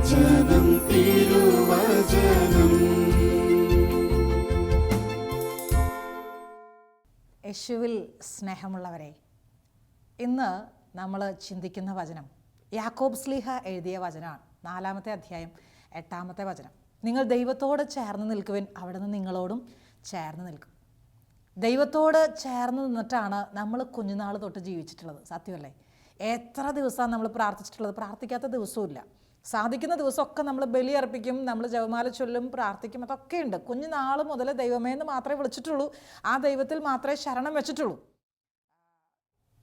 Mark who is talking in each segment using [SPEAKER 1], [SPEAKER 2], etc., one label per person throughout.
[SPEAKER 1] തിരുവചനം തിരുവചനം.
[SPEAKER 2] യേശുവിൽ സ്നേഹമുള്ളവരെ, ഇന്ന് നമ്മൾ ചിന്തിക്കുന്ന വചനം യാക്കോബ് ശ്ലീഹ എഴുതിയ വചനമാണ്. 4-ാമത്തെ അധ്യായം 8-ാമത്തെ വചനം. നിങ്ങൾ ദൈവത്തോട് ചേർന്ന് നിൽക്കുവിൻ, അവിടുന്ന് നിങ്ങളോടും ചേർന്ന് നിൽക്കും. ദൈവത്തോട് ചേർന്ന് നിന്നിട്ടാണ് നമ്മൾ കുഞ്ഞുനാൾ തൊട്ട് ജീവിച്ചിട്ടുള്ളത്. സത്യമല്ലേ? എത്ര ദിവസമാണ് നമ്മൾ പ്രാർത്ഥിച്ചിട്ടുള്ളത്? പ്രാർത്ഥിക്കാത്ത ദിവസവും സാധിക്കുന്ന ദിവസമൊക്കെ നമ്മൾ ബലി അർപ്പിക്കും, നമ്മൾ ജപമാല ചൊല്ലും, പ്രാർത്ഥിക്കും, അതൊക്കെ ഉണ്ട്. കുഞ്ഞുനാൾ മുതൽ ദൈവമേ എന്ന് മാത്രമേ വിളിച്ചിട്ടുള്ളൂ, ആ ദൈവത്തിൽ മാത്രമേ ശരണം വെച്ചിട്ടുള്ളൂ.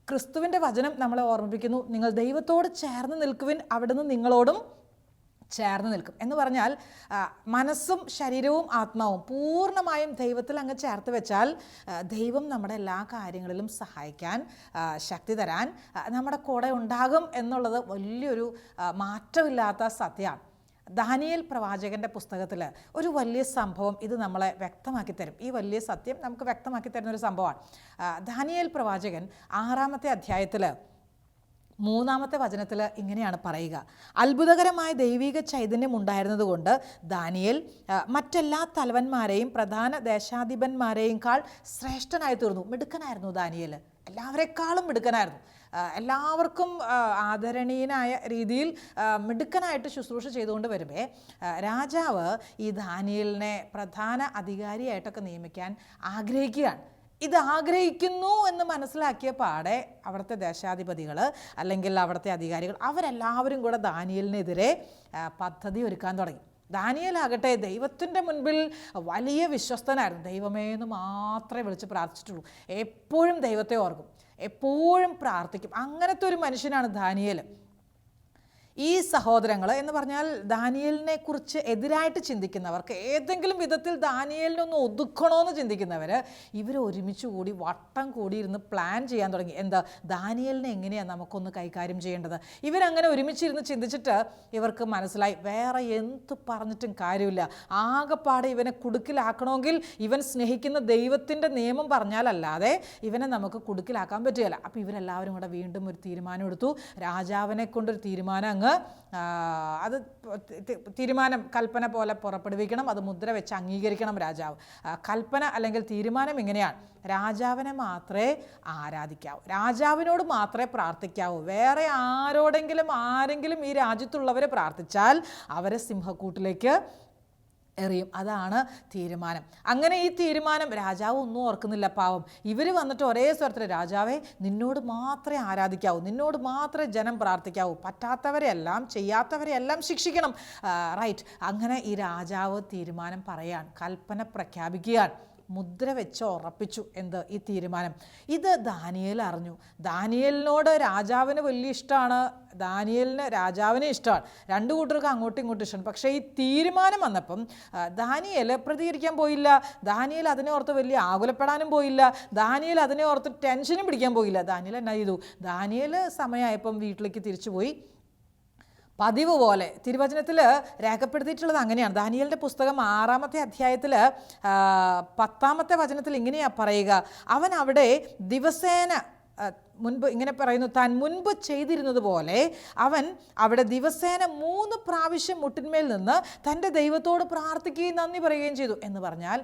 [SPEAKER 2] ക്രിസ്തുവിൻ്റെ വചനം നമ്മളെ ഓർമ്മിപ്പിക്കുന്നു, നിങ്ങൾ ദൈവത്തോട് ചേർന്ന് നിൽക്കുവിൻ, അവിടുന്ന് നിങ്ങളോടും ചേർന്ന് നിൽക്കും എന്ന് പറഞ്ഞാൽ മനസ്സും ശരീരവും ആത്മാവും പൂർണ്ണമായും ദൈവത്തിൽ അങ്ങ് ചേർത്ത് വെച്ചാൽ ദൈവം നമ്മുടെ എല്ലാ കാര്യങ്ങളിലും സഹായിക്കാൻ, ശക്തി തരാൻ നമ്മുടെ കൂടെ ഉണ്ടാകും എന്നുള്ളത് വലിയൊരു മാറ്റമില്ലാത്ത സത്യമാണ്. ദാനിയേൽ പ്രവാചകൻ്റെ പുസ്തകത്തിൽ ഒരു വലിയ സംഭവം ഇത് നമ്മളെ വ്യക്തമാക്കി തരും. ഈ വലിയ സത്യം നമുക്ക് വ്യക്തമാക്കി തരുന്നൊരു സംഭവമാണ്. ദാനിയേൽ പ്രവാചകൻ 6-ാമത്തെ അധ്യായത്തിൽ 3-ാമത്തെ വചനത്തിൽ ഇങ്ങനെയാണ് പറയുക: അത്ഭുതകരമായ ദൈവിക ചൈതന്യം ഉണ്ടായിരുന്നതുകൊണ്ട് ദാനിയേൽ മറ്റെല്ലാ തലവന്മാരെയും പ്രധാന ദേശാധിപന്മാരെയും ശ്രേഷ്ഠനായി തീർന്നു. മിടുക്കനായിരുന്നു ദാനിയേൽ, എല്ലാവരെക്കാളും മിടുക്കനായിരുന്നു. എല്ലാവർക്കും ആദരണീയനായ രീതിയിൽ മിടുക്കനായിട്ട് ശുശ്രൂഷ ചെയ്തുകൊണ്ട് വരുമ്പോൾ രാജാവ് ഈ ദാനിയേലിനെ പ്രധാന അധികാരിയായിട്ടൊക്കെ നിയമിക്കാൻ ആഗ്രഹിക്കുകയാണ്. ഇത് ആഗ്രഹിക്കുന്നു എന്ന് മനസ്സിലാക്കിയ പാടെ അവിടുത്തെ ദേശാധിപതികൾ അല്ലെങ്കിൽ അവിടുത്തെ അധികാരികൾ അവരെല്ലാവരും കൂടെ ദാനിയേലിനെതിരെ പദ്ധതി ഒരുക്കാൻ തുടങ്ങി. ദാനിയേലാകട്ടെ ദൈവത്തിൻ്റെ മുൻപിൽ വലിയ വിശ്വസ്തനായിരുന്നു. ദൈവമേ എന്ന് മാത്രമേ വിളിച്ച് പ്രാർത്ഥിച്ചിട്ടുള്ളൂ. എപ്പോഴും ദൈവത്തെ ഓർക്കും, എപ്പോഴും പ്രാർത്ഥിക്കും. അങ്ങനത്തെ ഒരു മനുഷ്യനാണ് ദാനിയേൽ. ഈ സഹോദരങ്ങൾ എന്ന് പറഞ്ഞാൽ ദാനിയേലിനെ കുറിച്ച് എതിരായിട്ട് ചിന്തിക്കുന്നവർക്ക്, ഏതെങ്കിലും വിധത്തിൽ ദാനിയേലിനൊന്ന് ഒതുക്കണമെന്ന് ചിന്തിക്കുന്നവർ, ഇവർ ഒരുമിച്ച് കൂടി വട്ടം കൂടിയിരുന്ന് പ്ലാൻ ചെയ്യാൻ തുടങ്ങി. എന്താ, ദാനിയേലിനെ എങ്ങനെയാണ് നമുക്കൊന്ന് കൈകാര്യം ചെയ്യേണ്ടത്? ഇവരങ്ങനെ ഒരുമിച്ചിരുന്ന് ചിന്തിച്ചിട്ട് ഇവർക്ക് മനസ്സിലായി വേറെ എന്ത് പറഞ്ഞിട്ടും കാര്യമില്ല, ആകെപ്പാടെ ഇവനെ കുടുക്കിലാക്കണമെങ്കിൽ ഇവൻ സ്നേഹിക്കുന്ന ദൈവത്തിൻ്റെ നിയമം പറഞ്ഞാലല്ലാതെ ഇവനെ നമുക്ക് കുടുക്കിലാക്കാൻ പറ്റുകയില്ല. അപ്പോൾ ഇവരെല്ലാവരും കൂടെ വീണ്ടും ഒരു തീരുമാനം എടുത്തു. രാജാവിനെ കൊണ്ടൊരു തീരുമാനം അത് തീരുമാനം കൽപ്പന പോലെ പുറപ്പെടുവിക്കണം, അത് മുദ്ര വെച്ച് അംഗീകരിക്കണം രാജാവ്. കൽപ്പന അല്ലെങ്കിൽ തീരുമാനം ഇങ്ങനെയാണ്: രാജാവിനെ മാത്രമേ ആരാധിക്കാവൂ, രാജാവിനോട് മാത്രമേ പ്രാർത്ഥിക്കാവൂ. വേറെ ആരെങ്കിലും ഈ രാജ്യത്തുള്ളവരെ പ്രാർത്ഥിച്ചാൽ അവരെ സിംഹക്കൂട്ടിലേക്ക് എറിയും. അതാണ് തീരുമാനം. അങ്ങനെ ഈ തീരുമാനം രാജാവ് ഒന്നും ഓർക്കുന്നില്ല, പാവം. ഇവർ വന്നിട്ട് ഒരേ സ്വരത്തിൽ: രാജാവേ, നിന്നോട് മാത്രമേ ആരാധിക്കാവൂ, നിന്നോട് മാത്രമേ ജനം പ്രാർത്ഥിക്കാവൂ, പറ്റാത്തവരെയെല്ലാം ചെയ്യാത്തവരെയെല്ലാം ശിക്ഷിക്കണം. റൈറ്റ്. അങ്ങനെ ഈ രാജാവ് തീരുമാനം പറയാൻ, കൽപ്പന പ്രഖ്യാപിക്കുകയാണ്. മുദ്ര വെച്ച് ഉറപ്പിച്ചു ഈ തീരുമാനം. ഇത് ദാനിയേൽ അറിഞ്ഞു. ദാനിയേലിനോട് രാജാവിന് വലിയ ഇഷ്ടമാണ്, ദാനിയേലിന് രാജാവിനെ ഇഷ്ടമാണ്. രണ്ടു കൂട്ടർക്ക് അങ്ങോട്ടും ഇങ്ങോട്ടും ഇഷ്ടമാണ്. പക്ഷേ ഈ തീരുമാനം വന്നപ്പം ദാനിയേൽ പ്രതികരിക്കാൻ പോയില്ല. ദാനിയേൽ അതിനെ ഓർത്ത് വലിയ ആകുലപ്പെടാനും പോയില്ല. ദാനിയേൽ അതിനെ ഓർത്ത് ടെൻഷനും പിടിക്കാൻ പോയില്ല. ദാനിയേൽ എന്നാ ചെയ്തു? ദാനിയേൽ സമയമായപ്പം വീട്ടിലേക്ക് തിരിച്ചുപോയി. പതിവ് പോലെ തിരുവചനത്തിൽ രേഖപ്പെടുത്തിയിട്ടുള്ളത് അങ്ങനെയാണ്. ദാനിയേലിൻ്റെ പുസ്തകം 6-ാമത്തെ അധ്യായത്തിൽ 10-ാമത്തെ വചനത്തിൽ ഇങ്ങനെയാണ് പറയുക: അവൻ അവിടെ ദിവസേന മുൻപ് ഇങ്ങനെ പറയുന്നു, താൻ മുൻപ് ചെയ്തിരുന്നത് പോലെ അവൻ അവിടെ ദിവസേന 3 പ്രാവശ്യം മുട്ടിന്മേൽ നിന്ന് തൻ്റെ ദൈവത്തോട് പ്രാർത്ഥിക്കുകയും നന്ദി പറയുകയും ചെയ്തു. എന്ന് പറഞ്ഞാൽ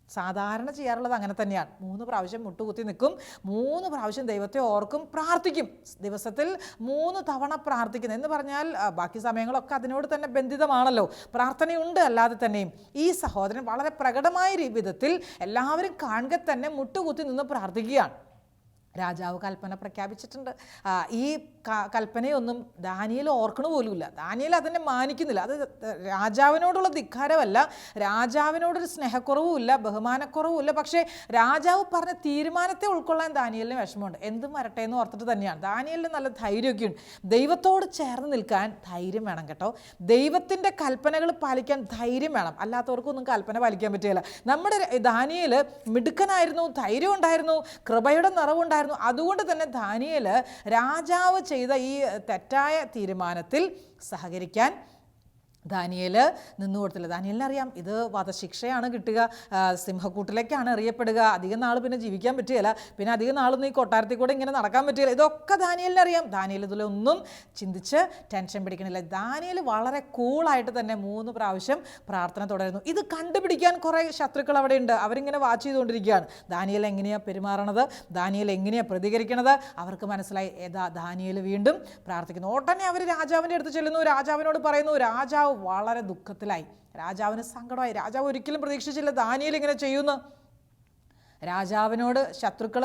[SPEAKER 2] സാധാരണ ചെയ്യാറുള്ളത് അങ്ങനെ തന്നെയാണ്. 3 പ്രാവശ്യം മുട്ടുകുത്തി നിൽക്കും, 3 പ്രാവശ്യം ദൈവത്തെ ഓർക്കും, പ്രാർത്ഥിക്കും. ദിവസത്തിൽ 3 തവണ പ്രാർത്ഥിക്കുന്നു എന്ന് പറഞ്ഞാൽ ബാക്കി സമയങ്ങളൊക്കെ അതിനോട് തന്നെ ബന്ധിതമാണല്ലോ. പ്രാർത്ഥനയുണ്ട് അല്ലാതെ തന്നെയും. ഈ സഹോദരൻ വളരെ പ്രകടമായ വിധത്തിൽ എല്ലാവരും കാണുക തന്നെ മുട്ടുകുത്തി നിന്ന് പ്രാർത്ഥിക്കുകയാണ്. രാജാവ് കൽപ്പന പ്രഖ്യാപിച്ചിട്ടുണ്ട്. ഈ കൽപ്പനയൊന്നും ദാനിയേൽ ഓർക്കണ പോലുമില്ല. ദാനിയേൽ അതിനെ മാനിക്കുന്നില്ല. അത് രാജാവിനോടുള്ള ധിക്കാരമല്ല, രാജാവിനോടൊരു സ്നേഹക്കുറവുമില്ല, ബഹുമാനക്കുറവുമില്ല. പക്ഷേ രാജാവ് പറഞ്ഞ തീരുമാനത്തെ ഉൾക്കൊള്ളാൻ ദാനിയേലിന് വിഷമമുണ്ട്. എന്തും വരട്ടെ എന്ന് ഓർത്തിട്ട് തന്നെയാണ്. ദാനിയേലിന് നല്ല ധൈര്യമൊക്കെ ഉണ്ട്. ദൈവത്തോട് ചേർന്ന് നിൽക്കാൻ ധൈര്യം വേണം കേട്ടോ. ദൈവത്തിൻ്റെ കൽപ്പനകൾ പാലിക്കാൻ ധൈര്യം വേണം. അല്ലാത്തവർക്കൊന്നും കൽപ്പന പാലിക്കാൻ പറ്റുകയില്ല. നമ്മുടെ ദാനിയേൽ മിടുക്കനായിരുന്നു, ധൈര്യം ഉണ്ടായിരുന്നു, കൃപയുടെ നിറവുണ്ടായിരുന്നു. അതുകൊണ്ട് തന്നെ ദാനിയേൽ രാജാവ് ചെയ്ത ഈ തെറ്റായ തീരുമാനത്തിൽ സഹകരിക്കാൻ ദാനിയേൽ നിന്നു കൊടുത്തില്ല. ദാനിയേലിന് അറിയാം ഇത് വധശിക്ഷയാണ് കിട്ടുക, സിംഹക്കൂട്ടിലേക്കാണ് എറിയപ്പെടുക, അധികം നാൾ പിന്നെ ജീവിക്കാൻ പറ്റുകയില്ല, പിന്നെ അധികം നാളൊന്നും ഈ കൊട്ടാരത്തിൽ കൂടെ ഇങ്ങനെ നടക്കാൻ പറ്റുകയില്ല. ഇതൊക്കെ ദാനിയേലിന് അറിയാം. ദാനിയേൽ ഇതിലൊന്നും ചിന്തിച്ച് ടെൻഷൻ പിടിക്കണില്ല. ദാനിയേൽ വളരെ കൂളായിട്ട് തന്നെ 3 പ്രാവശ്യം പ്രാർത്ഥന തുടരുന്നു. ഇത് കണ്ടുപിടിക്കാൻ കുറേ ശത്രുക്കൾ അവിടെ ഉണ്ട്. അവരിങ്ങനെ വാച്ച് ചെയ്തുകൊണ്ടിരിക്കുകയാണ്. ദാനിയേൽ എങ്ങനെയാണ് പെരുമാറണത്, ദാനിയേൽ എങ്ങനെയാണ് പ്രതികരിക്കണത്. അവർക്ക് മനസ്സിലായി. ദാനിയേൽ വീണ്ടും പ്രാർത്ഥിക്കുന്നു. ഉടനെ അവർ രാജാവിൻ്റെ അടുത്ത് ചെല്ലുന്നു. രാജാവിനോട് പറയുന്നു. രാജാവ് വളരെ ദുഃഖത്തിലായി. രാജാവിന് സങ്കടമായി. രാജാവ് ഒരിക്കലും പ്രതീക്ഷിച്ചില്ല ദാനിയേൽ ഇങ്ങനെ ചെയ്യുന്നു. രാജാവിനോട് ശത്രുക്കൾ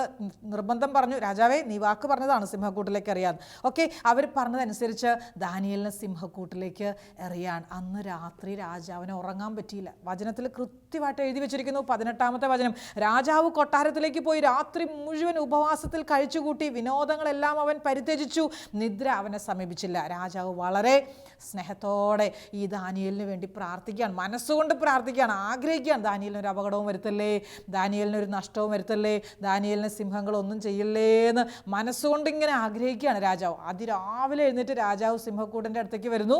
[SPEAKER 2] നിർബന്ധം പറഞ്ഞു. രാജാവേ, നീ വാക്ക് പറഞ്ഞതാണ് സിംഹക്കൂട്ടിലേക്ക് എറിയാൻ. ഓക്കെ, അവർ പറഞ്ഞതനുസരിച്ച് ദാനിയേലിനെ സിംഹക്കൂട്ടിലേക്ക് എറിയാൻ. അന്ന് രാത്രി രാജാവിന് ഉറങ്ങാൻ പറ്റിയില്ല. വചനത്തിൽ കൃത്യമായിട്ട് എഴുതി വെച്ചിരിക്കുന്നു. 18-ാമത്തെ വചനം. രാജാവ് കൊട്ടാരത്തിലേക്ക് പോയി രാത്രി മുഴുവൻ ഉപവാസത്തിൽ കഴിച്ചുകൂട്ടി. വിനോദങ്ങളെല്ലാം അവൻ പരിത്യജിച്ചു. നിദ്ര അവനെ സമീപിച്ചില്ല. രാജാവ് വളരെ സ്നേഹത്തോടെ ഈ ദാനിയേലിന് വേണ്ടി പ്രാർത്ഥിക്കുകയാണ്. മനസ്സുകൊണ്ട് പ്രാർത്ഥിക്കുകയാണ്, ആഗ്രഹിക്കുകയാണ്. ദാനിയേലിനൊരു അപകടവും വരുത്തല്ലേ, ദാനിയേലിനൊരു നഷ്ടവും വരുത്തല്ലേ, ദാനിയേലിനെ സിംഹങ്ങളൊന്നും ചെയ്യല്ലേ എന്ന് മനസ്സുകൊണ്ട് ഇങ്ങനെ ആഗ്രഹിക്കുകയാണ് രാജാവ്. അതിരാവിലെ എഴുന്നേറ്റ് രാജാവ് സിംഹക്കൂടിൻ്റെ അടുത്തേക്ക് വരുന്നു.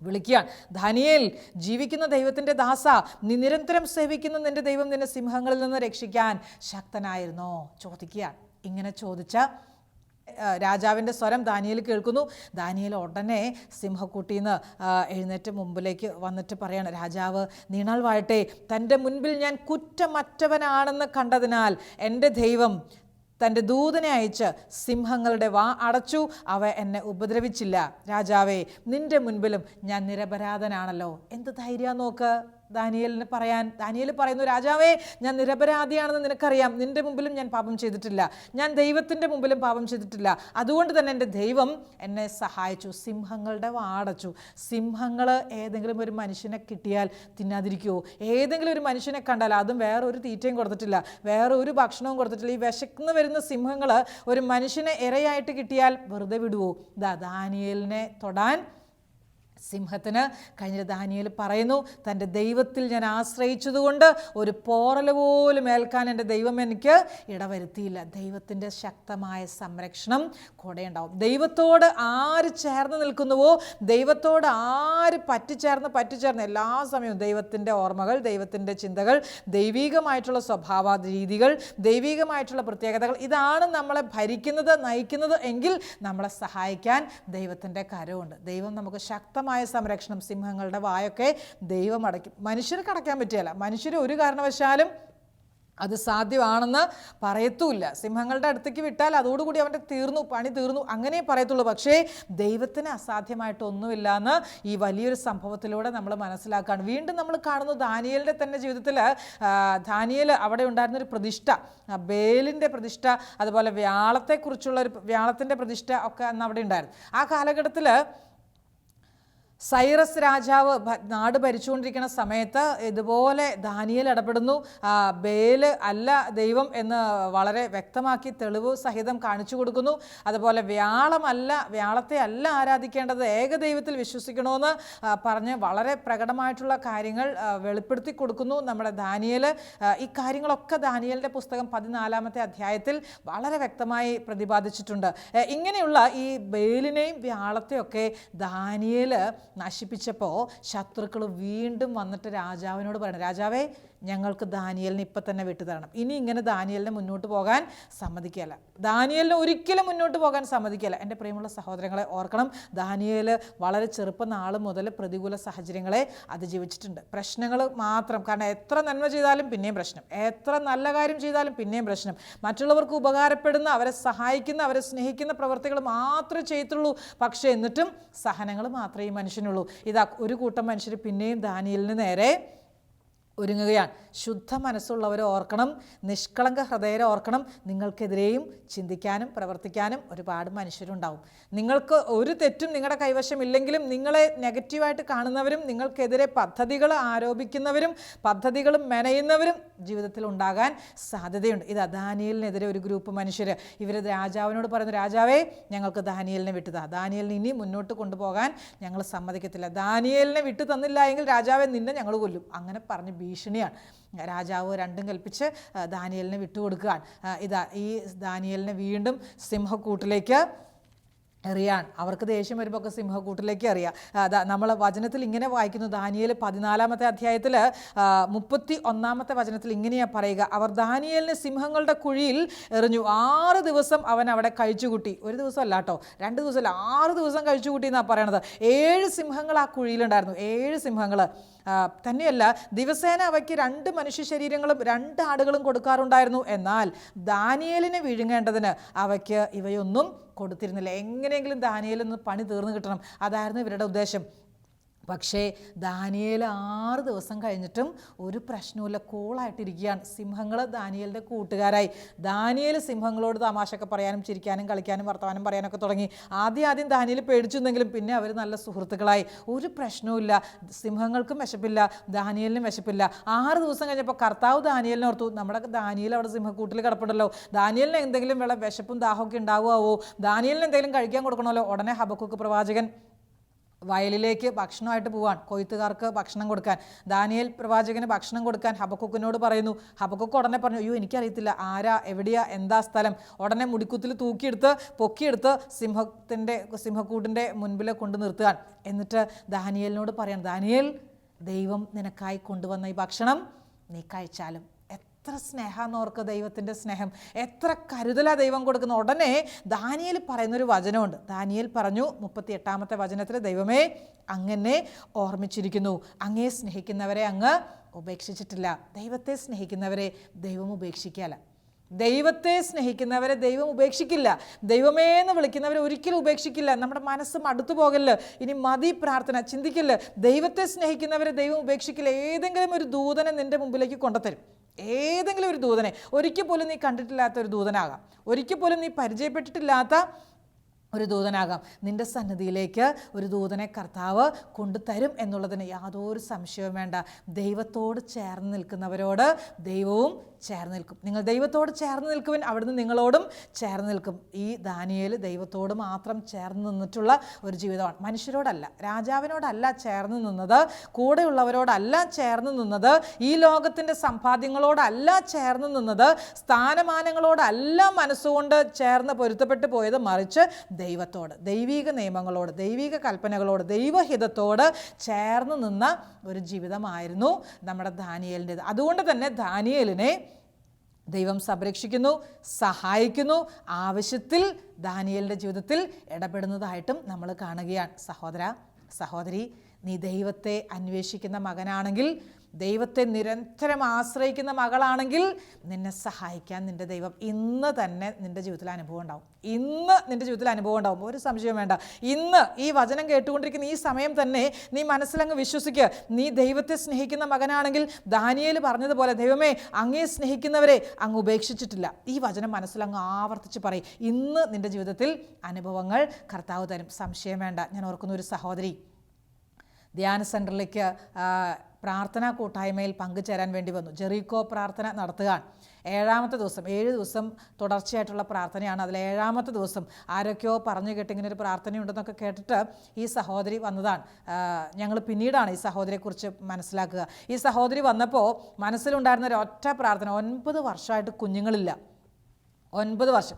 [SPEAKER 2] വിളിക്കുകയാണ്. ദാനിയേൽ, ജീവിക്കുന്ന ദൈവത്തിൻ്റെ ദാസ, നീ നിരന്തരം സേവിക്കുന്ന നിന്റെ ദൈവം നിന്നെ സിംഹങ്ങളിൽ നിന്ന് രക്ഷിക്കാൻ ശക്തനായിരുന്നോ? ചോദിക്കുകയാണ്. ഇങ്ങനെ ചോദിച്ച രാജാവിൻ്റെ സ്വരം ദാനിയേൽ കേൾക്കുന്നു. ദാനിയേൽ ഉടനെ സിംഹക്കൂട്ടിൽ നിന്ന് എഴുന്നേറ്റ് മുമ്പിലേക്ക് വന്നിട്ട് പറയാണ്. രാജാവ് നീണാൾ വാഴട്ടെ, തൻ്റെ മുൻപിൽ ഞാൻ കുറ്റമറ്റവനാണെന്ന് കണ്ടതിനാൽ എൻ്റെ ദൈവം തൻ്റെ ദൂതനെ അയച്ച് സിംഹങ്ങളുടെ വാ അടച്ചു, അവ എന്നെ ഉപദ്രവിച്ചില്ല. രാജാവേ, നിൻ്റെ മുൻപിലും ഞാൻ നിരപരാധനാണല്ലോ. എന്ത് ധൈര്യം നോക്ക് ദാനിയേലിന് പറയാൻ. ദാനിയേൽ പറയുന്നു, രാജാവേ, ഞാൻ നിരപരാധിയാണെന്ന് നിനക്കറിയാം. നിൻ്റെ മുമ്പിലും ഞാൻ പാപം ചെയ്തിട്ടില്ല, ഞാൻ ദൈവത്തിൻ്റെ മുമ്പിലും പാപം ചെയ്തിട്ടില്ല. അതുകൊണ്ട് തന്നെ എൻ്റെ ദൈവം എന്നെ സഹായിച്ചു. സിംഹങ്ങളുടെ വാടച്ചു. സിംഹങ്ങൾ ഏതെങ്കിലും ഒരു മനുഷ്യനെ കിട്ടിയാൽ തിന്നാതിരിക്കുമോ? ഏതെങ്കിലും ഒരു മനുഷ്യനെ കണ്ടാൽ, അതും വേറെ ഒരു തീറ്റയും കൊടുത്തിട്ടില്ല, വേറെ ഒരു ഭക്ഷണവും കൊടുത്തിട്ടില്ല, ഈ വിശക്കുന്ന വരുന്ന സിംഹങ്ങൾ ഒരു മനുഷ്യനെ ഇരയായിട്ട് കിട്ടിയാൽ വെറുതെ വിടുവോ? ദാനിയേലിനെ തൊടാൻ സിംഹത്തിന് കഴിഞ്ഞ. ദാനിയേൽ പറയുന്നു, തൻ്റെ ദൈവത്തിൽ ഞാൻ ആശ്രയിച്ചതുകൊണ്ട് ഒരു പോറൽ പോലും ഏൽക്കാൻ എൻ്റെ ദൈവം എനിക്ക് ഇടവരുത്തിയില്ല. ദൈവത്തിൻ്റെ ശക്തമായ സംരക്ഷണം കൂടെയുണ്ടാവും. ദൈവത്തോട് ആര് ചേർന്ന് നിൽക്കുന്നുവോ, ദൈവത്തോട് ആര് പറ്റിച്ചേർന്ന് എല്ലാ സമയവും ദൈവത്തിൻ്റെ ഓർമ്മകൾ, ദൈവത്തിൻ്റെ ചിന്തകൾ, ദൈവികമായിട്ടുള്ള സ്വഭാവ രീതികൾ, ദൈവികമായിട്ടുള്ള പ്രത്യേകതകൾ, ഇതാണ് നമ്മളെ ഭരിക്കുന്നത്, നയിക്കുന്നത് എങ്കിൽ നമ്മളെ സഹായിക്കാൻ ദൈവത്തിൻ്റെ കരമുണ്ട്. ദൈവം നമുക്ക് ശക്തമായ സംരക്ഷണം. സിംഹങ്ങളുടെ വായൊക്കെ ദൈവം അടയ്ക്കും. മനുഷ്യർക്ക് അടയ്ക്കാൻ പറ്റിയല്ല. മനുഷ്യർ ഒരു കാരണവശാലും അത് സാധ്യമാണെന്ന് പറയത്തുമില്ല. സിംഹങ്ങളുടെ അടുത്തേക്ക് വിട്ടാൽ അതോടുകൂടി അവൻ്റെ പണി തീർന്നു അങ്ങനെ പറയത്തുള്ളൂ. പക്ഷേ ദൈവത്തിന് അസാധ്യമായിട്ടൊന്നുമില്ല എന്ന് ഈ വലിയൊരു സംഭവത്തിലൂടെ നമ്മൾ മനസ്സിലാക്കുകയാണ്. വീണ്ടും നമ്മൾ കാണുന്നു ദാനിയേലിൻ്റെ തന്നെ ജീവിതത്തിൽ. ദാനിയേൽ അവിടെ ഉണ്ടായിരുന്നൊരു പ്രതിഷ്ഠ, ബേലിൻ്റെ പ്രതിഷ്ഠ, അതുപോലെ വ്യാളത്തിൻ്റെ പ്രതിഷ്ഠ ഒക്കെ അന്ന് അവിടെ ഉണ്ടായിരുന്നു. ആ കാലഘട്ടത്തിൽ സൈറസ് രാജാവ് നാട് ഭരിച്ചുകൊണ്ടിരിക്കുന്ന സമയത്ത് ഇതുപോലെ ദാനിയേൽ ഇടപെടുന്നു. ബേല് അല്ല ദൈവം എന്ന് വളരെ വ്യക്തമാക്കി തെളിവ് സഹിതം കാണിച്ചു കൊടുക്കുന്നു. അതുപോലെ വ്യാളത്തെ അല്ല ആരാധിക്കേണ്ടത്, ഏകദൈവത്തിൽ വിശ്വസിക്കണമെന്ന് പറഞ്ഞ് വളരെ പ്രകടമായിട്ടുള്ള കാര്യങ്ങൾ വെളിപ്പെടുത്തി കൊടുക്കുന്നു നമ്മുടെ ദാനിയേൽ. ഈ കാര്യങ്ങളൊക്കെ ദാനിയേലിൻ്റെ പുസ്തകം 14-ാമത്തെ അധ്യായത്തിൽ വളരെ വ്യക്തമായി പ്രതിപാദിച്ചിട്ടുണ്ട്. ഇങ്ങനെയുള്ള ഈ ബേലിനെയും വ്യാളത്തെയൊക്കെ ദാനിയേൽ നശിപ്പിച്ചപ്പോൾ ശത്രുക്കൾ വീണ്ടും വന്നിട്ട് രാജാവിനോട് പറയണം, രാജാവേ, ഞങ്ങൾക്ക് ദാനിയേലിനെ ഇപ്പം തന്നെ വിട്ടുതരണം. ഇനി ഇങ്ങനെ ദാനിയേലിനെ മുന്നോട്ട് പോകാൻ സമ്മതിക്കുകയല്ല, ദാനിയേലിനെ ഒരിക്കലും മുന്നോട്ട് പോകാൻ സമ്മതിക്കുകയല്ല. എൻ്റെ പ്രിയമുള്ള സഹോദരങ്ങളെ ഓർക്കണം, ദാനിയേൽ വളരെ ചെറുപ്പനാൾ മുതൽ പ്രതികൂല സാഹചര്യങ്ങളെ അതിജീവിച്ചിട്ടുണ്ട്. പ്രശ്നങ്ങൾ മാത്രം, കാരണം എത്ര നന്മ ചെയ്താലും പിന്നെയും പ്രശ്നം, എത്ര നല്ല കാര്യം ചെയ്താലും പിന്നെയും പ്രശ്നം. മറ്റുള്ളവർക്ക് ഉപകാരപ്പെടുന്ന, അവരെ സഹായിക്കുന്ന, അവരെ സ്നേഹിക്കുന്ന പ്രവർത്തികൾ മാത്രമേ ചെയ്യത്തുള്ളൂ. പക്ഷേ എന്നിട്ടും സഹനങ്ങൾ മാത്രമേ ഈ മനുഷ്യനുള്ളൂ. ഇതാ ഒരു കൂട്ടം മനുഷ്യർ പിന്നെയും ദാനിയേലിന് നേരെ ഒരുങ്ങുകയാണ്. ശുദ്ധ മനസ്സുള്ളവരെ ഓർക്കണം, നിഷ്കളങ്ക ഹൃദയരെ ഓർക്കണം. നിങ്ങൾക്കെതിരെയും ചിന്തിക്കാനും പ്രവർത്തിക്കാനും ഒരുപാട് മനുഷ്യരുണ്ടാവും. നിങ്ങൾക്ക് ഒരു തെറ്റും നിങ്ങളുടെ കൈവശമില്ലെങ്കിലും നിങ്ങളെ നെഗറ്റീവായിട്ട് കാണുന്നവരും, നിങ്ങൾക്കെതിരെ പദ്ധതികൾ ആരോപിക്കുന്നവരും, പദ്ധതികൾ മെനയുന്നവരും ജീവിതത്തിൽ ഉണ്ടാകാൻ സാധ്യതയുണ്ട്. ഇത് ദാനിയേലിനെതിരെ ഒരു ഗ്രൂപ്പ് മനുഷ്യർ, ഇവർ രാജാവിനോട് പറയുന്നു, രാജാവേ, ഞങ്ങൾക്ക് ദാനിയേലിനെ വിട്ടുതാ, ദാനിയേലിനെ ഇനി മുന്നോട്ട് കൊണ്ടുപോകാൻ ഞങ്ങൾ സമ്മതിക്കത്തില്ല, ദാനിയേലിനെ വിട്ടു തന്നില്ല എങ്കിൽ രാജാവെ നിന്നെ ഞങ്ങൾ കൊല്ലും. അങ്ങനെ പറഞ്ഞ് ഭീഷണിയാണ്. രാജാവ് രണ്ടും കൽപ്പിച്ച് ദാനിയേലിനെ വിട്ടുകൊടുക്കുകയാണ്. ഈ ദാനിയേലിനെ വീണ്ടും സിംഹക്കൂട്ടിലേക്ക് എറിയാൻ. അവർക്ക് ദേഷ്യം വരുമ്പോൾ ഒക്കെ സിംഹക്കൂട്ടിലേക്ക് എറിയാം. നമ്മൾ വചനത്തിൽ ഇങ്ങനെ വായിക്കുന്നു, ദാനിയേൽ 14-ാമത്തെ അധ്യായത്തിൽ 31-ാമത്തെ വചനത്തിൽ ഇങ്ങനെയാണ് പറയുക, അവർ ദാനിയേലിനെ സിംഹങ്ങളുടെ കുഴിയിൽ എറിഞ്ഞു, 6 ദിവസം അവൻ അവിടെ കഴിച്ചുകൂട്ടി. ഒരു ദിവസമല്ല കേട്ടോ, 2 ദിവസമല്ല, 6 ദിവസം കഴിച്ചുകൂട്ടി എന്നാണ് പറയണത്. 7 സിംഹങ്ങൾ ആ കുഴിയിലുണ്ടായിരുന്നു, 7 സിംഹങ്ങൾ. തന്നെയല്ല, ദിവസേന അവയ്ക്ക് 2 മനുഷ്യ ശരീരങ്ങളും 2 ആടുകളും കൊടുക്കാറുണ്ടായിരുന്നു. എന്നാൽ ദാനിയേലിനെ വിഴുങ്ങേണ്ടതിന് അവയ്ക്ക് ഇവയൊന്നും കൊടുത്തിരുന്നില്ല. എങ്ങനെയെങ്കിലും ദാനിയേലിന് പണി തീർന്നു കിട്ടണം, അതായിരുന്നു ഇവരുടെ ഉദ്ദേശം. പക്ഷേ ദാനിയേൽ 6 ദിവസം കഴിഞ്ഞിട്ടും ഒരു പ്രശ്നവുമില്ല, കൂളായിട്ടിരിക്കുകയാണ്. സിംഹങ്ങൾ ദാനിയേലിൻ്റെ കൂട്ടുകാരായി. ദാനിയേൽ സിംഹങ്ങളോട് തമാശയൊക്കെ പറയാനും ചിരിക്കാനും കളിക്കാനും വർത്തമാനം പറയാനൊക്കെ തുടങ്ങി. ആദ്യം ദാനിയേൽ പേടിച്ചെന്നെങ്കിലും പിന്നെ അവർ നല്ല സുഹൃത്തുക്കളായി. ഒരു പ്രശ്നവുമില്ല, സിംഹങ്ങൾക്കും വിശപ്പില്ല, ദാനിയേലിനും വിശപ്പില്ല. 6 ദിവസം കഴിഞ്ഞപ്പോൾ കർത്താവ് ദാനിയേലിനെ ഓർത്തു, നമ്മുടെ ദാനിയേൽ അവിടെ സിംഹക്കൂട്ടിൽ കിടപ്പുണ്ടല്ലോ, ദാനിയേലിന് എന്തെങ്കിലും വിശപ്പും ദാഹമൊക്കെ ഉണ്ടാവുമോ, ദാനിയേലിന് എന്തെങ്കിലും കഴിക്കാൻ കൊടുക്കണമല്ലോ. ഉടനെ ഹബക്കൂക്ക് പ്രവാചകൻ വയലിലേക്ക് ഭക്ഷണമായിട്ട് പോവാൻ, കൊയ്ത്തുകാർക്ക് ഭക്ഷണം കൊടുക്കാൻ. ദാനിയേൽ പ്രവാചകന് ഭക്ഷണം കൊടുക്കാൻ ഹബക്കൂക്കിനോട് പറയുന്നു. ഹബക്കൂക്ക് ഉടനെ പറഞ്ഞു, എനിക്കറിയത്തില്ല, ആരാ, എവിടെയാ, എന്താ സ്ഥലം. ഉടനെ മുടിക്കുത്തിൽ പൊക്കിയെടുത്ത് സിംഹക്കൂട്ടിൻ്റെ മുൻപിൽ കൊണ്ട് നിർത്തുകയാണ്. എന്നിട്ട് ദാനിയേലിനോട് പറയാൻ, ദാനിയേൽ, ദൈവം നിനക്കായി കൊണ്ടുവന്ന ഈ ഭക്ഷണം നീ കഴിച്ചാലും. എത്ര സ്നേഹമെന്നോർക്ക്, ദൈവത്തിൻ്റെ സ്നേഹം, എത്ര കരുതലാണ് ദൈവം കൊടുക്കുന്ന. ഉടനെ ദാനിയേൽ പറയുന്നൊരു വചനമുണ്ട്. ദാനിയേൽ പറഞ്ഞു 38-ാമത്തെ വചനത്തിൽ, ദൈവമേ, അങ്ങനെ ഓർമ്മിച്ചിരിക്കുന്നു, അങ്ങേ സ്നേഹിക്കുന്നവരെ അങ്ങ് ഉപേക്ഷിച്ചിട്ടില്ല. ദൈവത്തെ സ്നേഹിക്കുന്നവരെ ദൈവം ഉപേക്ഷിക്കുകയല്ല. ദൈവത്തെ സ്നേഹിക്കുന്നവരെ ദൈവം ഉപേക്ഷിക്കില്ല. ദൈവമേ എന്ന് വിളിക്കുന്നവരെ ഒരിക്കലും ഉപേക്ഷിക്കില്ല. നമ്മുടെ മനസ്സ് മടുത്തു പോകല്ല്, ഇനി മതി പ്രാർത്ഥന, ചിന്തിക്കില്ല. ദൈവത്തെ സ്നേഹിക്കുന്നവരെ ദൈവം ഉപേക്ഷിക്കില്ല. ഏതെങ്കിലും ഒരു ദൂതനെ നിൻ്റെ മുമ്പിലേക്ക് കൊണ്ടുതരും. ഏതെങ്കിലും ഒരു ദൂതനെ, ഒരിക്കൽ പോലും നീ കണ്ടിട്ടില്ലാത്ത ഒരു ദൂതനാകാം, ഒരിക്കൽ പോലും നീ പരിചയപ്പെട്ടിട്ടില്ലാത്ത ഒരു ദൂതനാകാം. നിൻ്റെ സന്നിധിയിലേക്ക് ഒരു ദൂതനെ കർത്താവ് കൊണ്ടുതരും എന്നുള്ളതിന് യാതൊരു സംശയവും വേണ്ട. ദൈവത്തോട് ചേർന്ന് നിൽക്കുന്നവരോട് ദൈവവും ചേർന്ന് നിൽക്കും. നിങ്ങൾ ദൈവത്തോട് ചേർന്ന് നിൽക്കുവിൻ, അവിടുന്ന് നിങ്ങളോടും ചേർന്ന് നിൽക്കും. ഈ ദാനിയേൽ ദൈവത്തോട് മാത്രം ചേർന്ന് നിന്നിട്ടുള്ള ഒരു ജീവിതമാണ്. മനുഷ്യരോടല്ല, രാജാവിനോടല്ല ചേർന്ന് നിന്നത്, കൂടെയുള്ളവരോടല്ല ചേർന്ന് നിന്നത്, ഈ ലോകത്തിൻ്റെ സമ്പാദ്യങ്ങളോടല്ല ചേർന്ന് നിന്നത്, സ്ഥാനമാനങ്ങളോടല്ല മനസ്സുകൊണ്ട് ചേർന്ന് പൊരുത്തപ്പെട്ടു പോയത്, മറിച്ച് ദൈവത്തോട്, ദൈവിക നിയമങ്ങളോട്, ദൈവിക കൽപ്പനകളോട്, ദൈവഹിതത്തോട് ചേർന്ന് നിന്ന ഒരു ജീവിതമായിരുന്നു നമ്മുടെ ദാനിയേലിൻ്റേത്. അതുകൊണ്ട് തന്നെ ദാനിയേലിനെ ദൈവം സംരക്ഷിക്കുന്നു, സഹായിക്കുന്നു, ആവശ്യത്തിൽ ദാനിയേലിൻ്റെ ജീവിതത്തിൽ ഇടപെടുന്നതായിട്ടും നമ്മൾ കാണുകയാണ്. സഹോദര, സഹോദരി, നീ ദൈവത്തെ അന്വേഷിക്കുന്ന മകനാണെങ്കിൽ, ദൈവത്തെ നിരന്തരം ആശ്രയിക്കുന്ന മകളാണെങ്കിൽ, നിന്നെ സഹായിക്കാൻ നിൻ്റെ ദൈവം ഇന്ന് തന്നെ നിൻ്റെ ജീവിതത്തിൽ അനുഭവം ഉണ്ടാവും. ഇന്ന് നിൻ്റെ ജീവിതത്തിൽ അനുഭവം ഉണ്ടാവും, ഒരു സംശയവും വേണ്ട. ഇന്ന് ഈ വചനം കേട്ടുകൊണ്ടിരിക്കുന്ന ഈ സമയം തന്നെ നീ മനസ്സിലങ്ങ് വിശ്വസിക്കുക. നീ ദൈവത്തെ സ്നേഹിക്കുന്ന മകനാണെങ്കിൽ, ദാനിയേൽ പറഞ്ഞതുപോലെ, ദൈവമേ, അങ്ങേ സ്നേഹിക്കുന്നവരെ അങ്ങ് ഉപേക്ഷിച്ചിട്ടില്ല. ഈ വചനം മനസ്സിലങ്ങ് ആവർത്തിച്ച് പറയും. ഇന്ന് നിൻ്റെ ജീവിതത്തിൽ അനുഭവങ്ങൾ കർത്താവ് തരും, സംശയം വേണ്ട. ഞാൻ ഓർക്കുന്ന ഒരു സഹോദരി ധ്യാന സെൻറ്ററിലേക്ക് പ്രാർത്ഥനാ കൂട്ടായ്മയിൽ പങ്കുചേരാൻ വേണ്ടി വന്നു. ജെറീക്കോ പ്രാർത്ഥന നടത്തുകയാണ്. 7-ാമത്തെ ദിവസം, 7 ദിവസം തുടർച്ചയായിട്ടുള്ള പ്രാർത്ഥനയാണ്. അതിൽ 7-ാമത്തെ ദിവസം ആരൊക്കെയോ പറഞ്ഞു കേട്ട് ഇങ്ങനെ ഒരു പ്രാർത്ഥനയുണ്ടെന്നൊക്കെ കേട്ടിട്ട് ഈ സഹോദരി വന്നതാണ്. ഞങ്ങൾ പിന്നീടാണ് ഈ സഹോദരിയെക്കുറിച്ച് മനസ്സിലാക്കുക. ഈ സഹോദരി വന്നപ്പോൾ മനസ്സിലുണ്ടായിരുന്ന ഒരു ഒറ്റ പ്രാർത്ഥന, 9 വർഷമായിട്ട് കുഞ്ഞുങ്ങളില്ല. 9 വർഷം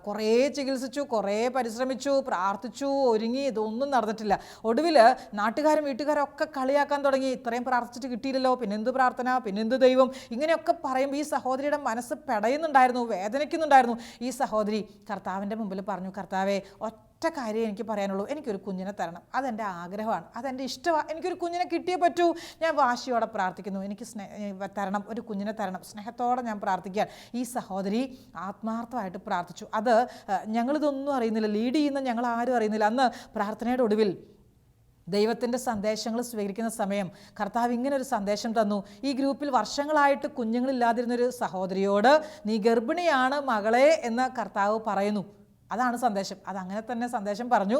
[SPEAKER 2] കുറേ ചികിത്സിച്ചു, കുറേ പരിശ്രമിച്ചു, പ്രാർത്ഥിച്ചു, ഒരുങ്ങി, ഇതൊന്നും നടന്നിട്ടില്ല. ഒടുവിൽ നാട്ടുകാരും വീട്ടുകാരും ഒക്കെ കളിയാക്കാൻ തുടങ്ങി. ഇത്രയും പ്രാർത്ഥിച്ചിട്ട് കിട്ടിയില്ലല്ലോ, പിന്നെന്ത് പ്രാർത്ഥന, പിന്നെന്ത് ദൈവം, ഇങ്ങനെയൊക്കെ പറയുമ്പോൾ ഈ സഹോദരിയുടെ മനസ്സ് പെടയുന്നുണ്ടായിരുന്നു, വേദനിക്കുന്നുണ്ടായിരുന്നു. ഈ സഹോദരി കർത്താവിൻ്റെ മുമ്പിൽ പറഞ്ഞു, കർത്താവേ, ഒറ്റ കാര്യം എനിക്ക് പറയാനുള്ളൂ, എനിക്കൊരു കുഞ്ഞിനെ തരണം, അതെൻ്റെ ആഗ്രഹമാണ്, അതെൻ്റെ ഇഷ്ടമാണ്, എനിക്കൊരു കുഞ്ഞിനെ കിട്ടിയേ പറ്റൂ. ഞാൻ വാശിയോടെ പ്രാർത്ഥിക്കുന്നു, എനിക്ക് തരണം, ഒരു കുഞ്ഞിനെ തരണം, സ്നേഹത്തോടെ ഞാൻ പ്രാർത്ഥിക്കാൻ. ഈ സഹോദരി ആത്മാർത്ഥമായിട്ട് പ്രാർത്ഥിച്ചു. അത് ഞങ്ങളിതൊന്നും അറിയുന്നില്ല, ലീഡ് ചെയ്യുന്ന ഞങ്ങൾ ആരും അറിയുന്നില്ല. അന്ന് പ്രാർത്ഥനയുടെ ഒടുവിൽ ദൈവത്തിൻ്റെ സന്ദേശങ്ങൾ സ്വീകരിക്കുന്ന സമയം കർത്താവ് ഇങ്ങനൊരു സന്ദേശം തന്നു. ഈ ഗ്രൂപ്പിൽ വർഷങ്ങളായിട്ട് കുഞ്ഞുങ്ങളില്ലാതിരുന്നൊരു സഹോദരിയോട്, നീ ഗർഭിണിയാണ് മകളെ എന്ന് കർത്താവ് പറയുന്നു. അതാണ് സന്ദേശം. അതങ്ങനെ തന്നെ സന്ദേശം പറഞ്ഞു.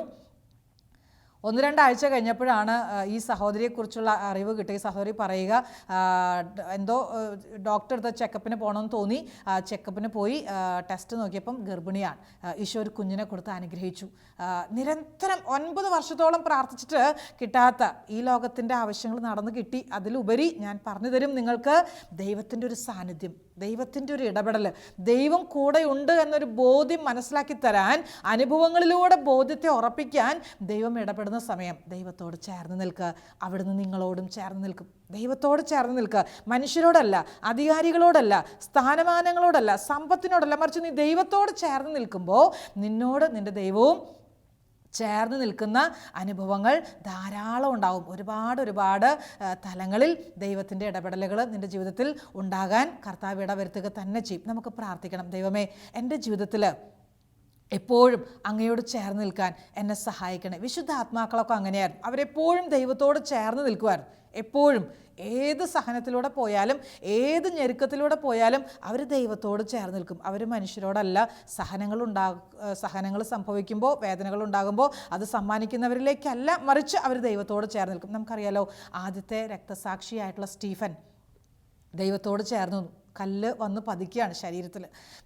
[SPEAKER 2] 1-2 ആഴ്ച കഴിഞ്ഞപ്പോഴാണ് ഈ സഹോദരിയെക്കുറിച്ചുള്ള അറിവ് കിട്ടി. ഈ സഹോദരി പറയുക, എന്തോ ഡോക്ടർ അടുത്ത ചെക്കപ്പിന് പോകണമെന്ന് തോന്നി. ചെക്കപ്പിന് പോയി ടെസ്റ്റ് നോക്കിയപ്പം ഗർഭിണിയാണ്. ഈശോ ഒരു കുഞ്ഞിനെ കൊടുത്ത് അനുഗ്രഹിച്ചു. നിരന്തരം 9 വർഷത്തോളം പ്രാർത്ഥിച്ചിട്ട് കിട്ടാത്ത ഈ ലോകത്തിൻ്റെ ആവശ്യങ്ങൾ നടന്നു കിട്ടി. അതിലുപരി ഞാൻ പറഞ്ഞു തരും നിങ്ങൾക്ക് ദൈവത്തിൻ്റെ ഒരു സാന്നിധ്യം, ദൈവത്തിൻ്റെ ഒരു ഇടപെടൽ, ദൈവം കൂടെയുണ്ട് എന്നൊരു ബോധ്യം മനസ്സിലാക്കി തരാൻ, അനുഭവങ്ങളിലൂടെ ബോധ്യത്തെ ഉറപ്പിക്കാൻ ദൈവം ഇടപെടുന്ന സമയം ദൈവത്തോട് ചേർന്ന് നിൽക്കുക. അവിടുന്ന് നിങ്ങളോടും ചേർന്ന് നിൽക്കും. ദൈവത്തോട് ചേർന്ന് നിൽക്കുക. മനുഷ്യരോടല്ല, അധികാരികളോടല്ല, സ്ഥാനമാനങ്ങളോടല്ല, സമ്പത്തിനോടല്ല, മറിച്ച് നീ ദൈവത്തോട് ചേർന്ന് നിൽക്കുമ്പോൾ നിന്നോട് നിൻ്റെ ദൈവവും ചേർന്ന് നിൽക്കുന്ന അനുഭവങ്ങൾ ധാരാളം ഉണ്ടാവും. ഒരുപാട് തലങ്ങളിൽ ദൈവത്തിൻ്റെ ഇടപെടലുകൾ നിൻ്റെ ജീവിതത്തിൽ ഉണ്ടാകാൻ കർത്താവ് ഇടവരുത്തുക തന്നെ ചെയ്യും. നമുക്ക് പ്രാർത്ഥിക്കണം. ദൈവമേ, എൻ്റെ ജീവിതത്തിൽ എപ്പോഴും അങ്ങയോട് ചേർന്ന് നിൽക്കാൻ എന്നെ സഹായിക്കണേ. വിശുദ്ധ ആത്മാക്കളൊക്കെ അങ്ങനെയായിരുന്നു. അവരെപ്പോഴും ദൈവത്തോട് ചേർന്ന് നിൽക്കുമായിരുന്നു. എപ്പോഴും ഏത് സഹനത്തിലൂടെ പോയാലും ഏത് ഞെരുക്കത്തിലൂടെ പോയാലും അവർ ദൈവത്തോട് ചേർന്ന് നിൽക്കും. അവർ മനുഷ്യരോടല്ല. സഹനങ്ങൾ സംഭവിക്കുമ്പോൾ, വേദനകൾ ഉണ്ടാകുമ്പോൾ അത് സമ്മാനിക്കുന്നവരിലേക്കല്ല, മറിച്ച് അവർ ദൈവത്തോട് ചേർന്ന് നിൽക്കും. നമുക്കറിയാലോ, ആദ്യത്തെ രക്തസാക്ഷിയായിട്ടുള്ള സ്റ്റീഫൻ ദൈവത്തോട് ചേർന്ന് നിന്നു. കല്ല് വന്ന് പതിക്കുകയാണ് ശരീരത്തിൽ.